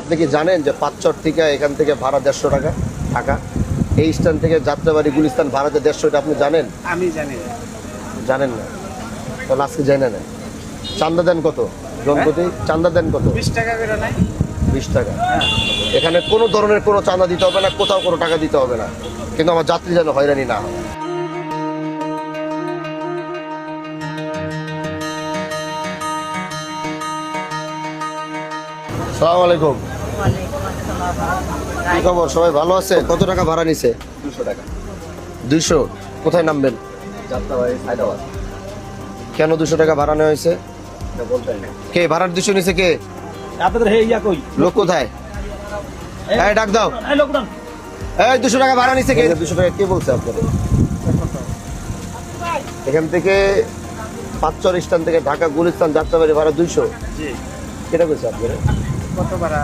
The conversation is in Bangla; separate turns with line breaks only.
আপনি কি জানেন যে পাঁচচর থেকে এখান থেকে ভাড়া 150 টাকা ঢাকা, এই স্ট্যান্ড থেকে যাত্রাবাড়ি গুলিস্তান ভাড়া যে 150, এটা আপনি জানেন?
আমি জানি না।
জানেন না? তাহলে আজকে জানেন না। চান্দা দেন কত জনপ্রতি? চান্দা দেন কত?
20 টাকা করে নাই?
20 টাকা। এখানে কোনো ধরনের কোনো চাঁদা দিতে হবে না, কোথাও কোনো টাকা দিতে হবে না, কিন্তু আমার যাত্রী যেন হয়রানি না হয়। আসসালামু আলাইকুম। কি খবর, সবাই ভালো আছে? কত টাকা ভাড়া নিছে?
200 টাকা।
200? কোথায় নামবেন?
যাত্রাবাড়ি হায়দ্রাবাদ।
কেন 200 টাকা ভাড়া নেওয়া হয়েছে?
এটা বলতেন না।
কে ভাড়ার 200 নিছে? কে?
আপনাদের হে ইয়া কই?
লোক কোথায়? এই ডাক দাও।
এই লোকজন।
এই 200 টাকা ভাড়া নিছে কে? 200 টাকা কে বলছে আপনাদের? এখান থেকে পাঁচচর স্ট্যান্ড থেকে ঢাকা গুলিস্তান যাত্রাবাড়ি ভাড়া 200?
জি।
কেটা কইছে আপনাদের?
কত ভাড়া?